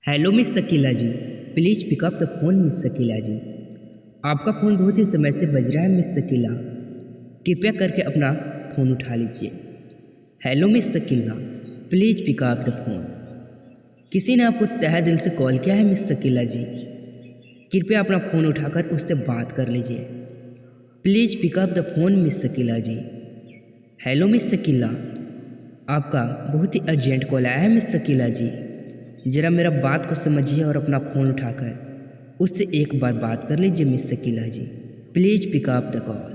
Hello miss Shakeela ji, please pick up the phone miss Shakeela ji. आपका phone बहुत ही समय से बज रहा है मिस शकीला, कृपया करके अपना फ़ोन उठा लीजिए। Hello miss Shakila, please pick up the phone. किसी ने आपको तहे दिल से कॉल किया है मिस शकीला जी, कृपया अपना फ़ोन उठाकर उससे बात कर लीजिए। Please pick up the phone miss Shakeela ji. Hello miss Shakila, आपका बहुत ही अर्जेंट कॉल आया है मिस शकीला जी, ज़रा मेरा बात को समझिए और अपना फ़ोन उठाकर उससे एक बार बात कर लीजिए miss Shakeela ji. Please pick up the call.